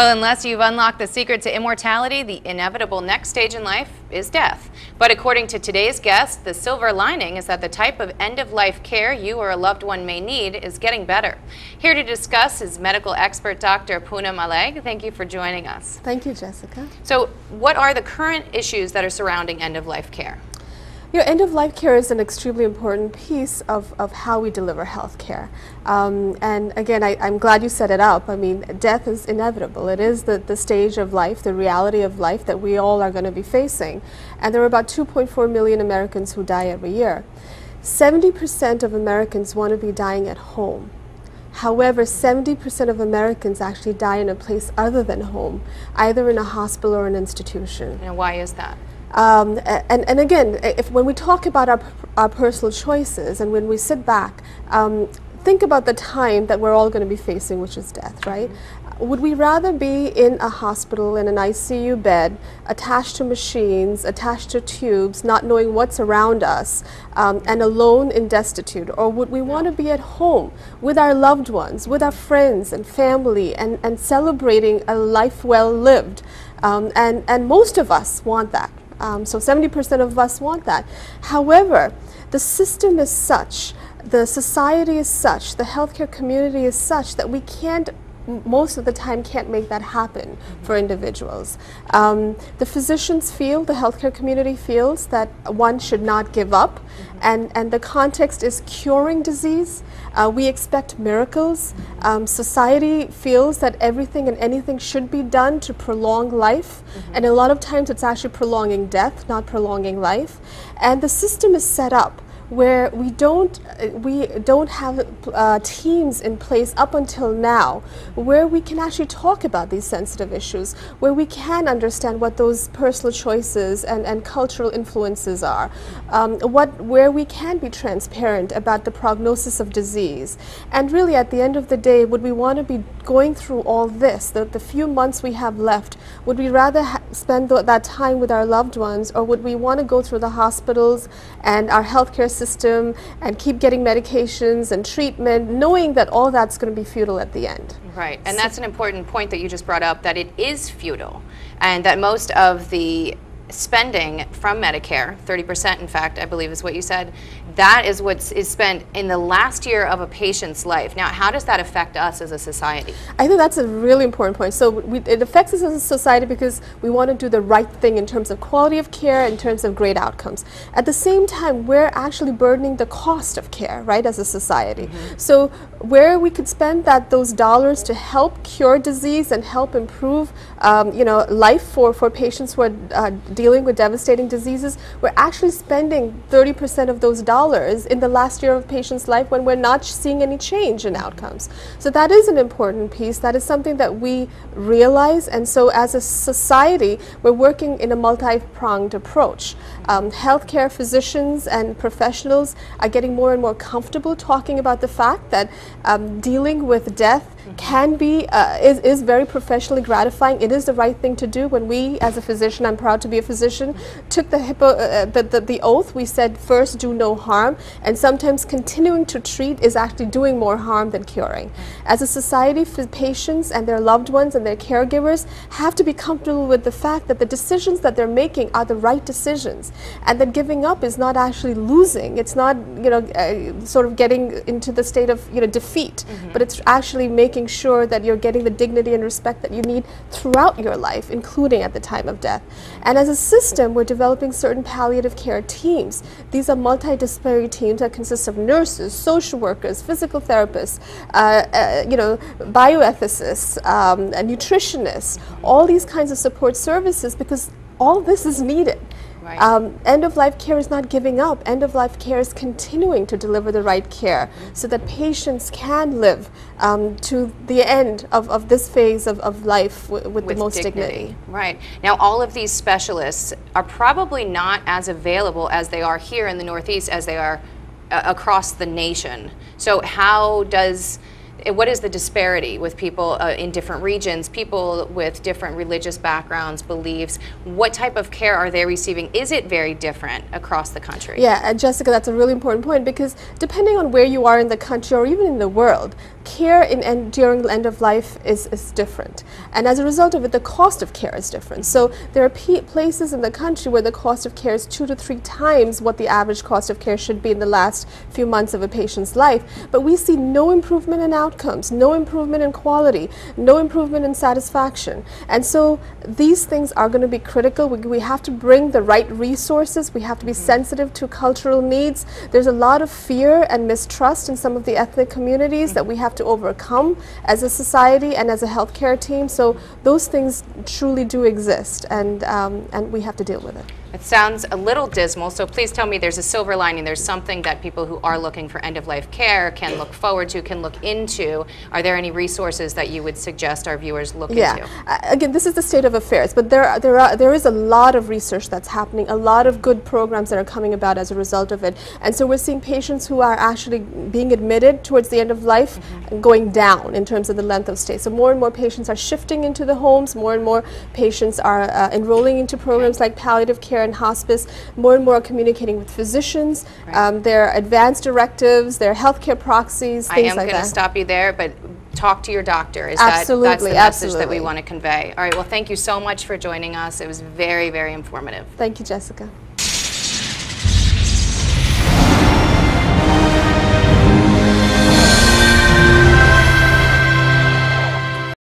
Well, unless you've unlocked the secret to immortality, the inevitable next stage in life is death. But according to today's guest, the silver lining is that the type of end-of-life care you or a loved one may need is getting better. Here to discuss is medical expert Dr. Poonam Alaigh. Thank you for joining us. Thank you, Jessica. So what are the current issues that are surrounding end-of-life care? End-of-life care is an extremely important piece of how we deliver health care. And again, I'm glad you set it up. I mean, death is inevitable. It is the stage of life, the reality of life that we all are going to be facing. And there are about 2.4 million Americans who die every year. 70% of Americans want to be dying at home. However, 70% of Americans actually die in a place other than home, either in a hospital or an institution. And why is that? And again, when we talk about our personal choices and when we sit back, think about the time that we're all going to be facing, which is death, right? Would we rather be in a hospital, in an ICU bed, attached to machines, attached to tubes, not knowing what's around us, and alone and destitute? Or would we want to be at home with our loved ones, with our friends and family, and celebrating a life well lived? And most of us want that. So 70% of us want that. However, the system is such, the society is such, the healthcare community is such that we can't, most of the time, can't make that happen for individuals. The physicians feel, the healthcare community feels that one should not give up, and the context is curing disease. We expect miracles. Society feels that everything and anything should be done to prolong life, and a lot of times it's actually prolonging death, not prolonging life. And the system is set up where we don't have teams in place up until now where we can actually talk about these sensitive issues, where we can understand what those personal choices and cultural influences are, where we can be transparent about the prognosis of disease. And really, at the end of the day, would we want to be going through all this, the few months we have left? Would we rather spend that time with our loved ones, or would we want to go through the hospitals and our healthcare system and keep getting medications and treatment, knowing that all that's going to be futile at the end? Right, and that's an important point that you just brought up, that it is futile, and that most of the spending from Medicare, 30% in fact, I believe is what you said, that is what is spent in the last year of a patient's life. Now, how does that affect us as a society? I think that's a really important point. So it affects us as a society because we want to do the right thing in terms of quality of care, in terms of great outcomes. At the same time, we're actually burdening the cost of care, right, as a society. So where we could spend those dollars to help cure disease and help improve life for patients who are dealing with devastating diseases, we're actually spending 30% of those dollars in the last year of a patient's life when we're not seeing any change in outcomes. So that is an important piece. That is something that we realize, and so as a society, we're working in a multi-pronged approach. Healthcare physicians and professionals are getting more and more comfortable talking about the fact that dealing with death can be, is very professionally gratifying. It is the right thing to do. When we, as a physician, I'm proud to be a physician, took the oath, we said first do no harm, and sometimes continuing to treat is actually doing more harm than curing. As a society, patients and their loved ones and their caregivers have to be comfortable with the fact that the decisions that they're making are the right decisions, and that giving up is not actually losing. It's not, sort of getting into the state of, defeat, but it's actually making sure that you're getting the dignity and respect that you need throughout your life, including at the time of death. And as a system, we're developing certain palliative care teams. These are multidisciplinary teams that consist of nurses, social workers, physical therapists, bioethicists, nutritionists, all these kinds of support services, because all this is needed. Right. End-of-life care is not giving up. End-of-life care is continuing to deliver the right care so that patients can live to the end of this phase of life with the most dignity. Right. Now, all of these specialists are probably not as available as they are here in the Northeast as they are across the nation. So how does what is the disparity with people in different regions, people with different religious backgrounds, beliefs? What type of care are they receiving? Is it very different across the country? Yeah, and Jessica, that's a really important point, because depending on where you are in the country or even in the world, care during the end of life is different. And as a result of it, the cost of care is different. So there are places in the country where the cost of care is 2 to 3 times what the average cost of care should be in the last few months of a patient's life. But we see no improvement in outcomes, no improvement in quality, no improvement in satisfaction. And so these things are going to be critical. We have to bring the right resources. We have to be sensitive to cultural needs. There's a lot of fear and mistrust in some of the ethnic communities that we have to overcome as a society and as a healthcare team. So those things truly do exist, and we have to deal with it. It sounds a little dismal, so please tell me there's a silver lining. There's something that people who are looking for end-of-life care can look forward to, can look into. Are there any resources that you would suggest our viewers look into? Again, this is the state of affairs, but there is a lot of research that's happening, a lot of good programs that are coming about as a result of it. And so we're seeing patients who are actually being admitted towards the end of life going down in terms of the length of stay. So more and more patients are shifting into the homes, more and more patients are enrolling into programs like palliative care and hospice, more and more are communicating with physicians, their advanced directives, their healthcare proxies, things like that. I am going to stop you there, but talk to your doctor. That's the message that we want to convey. All right, well, thank you so much for joining us. It was very, very informative. Thank you, Jessica.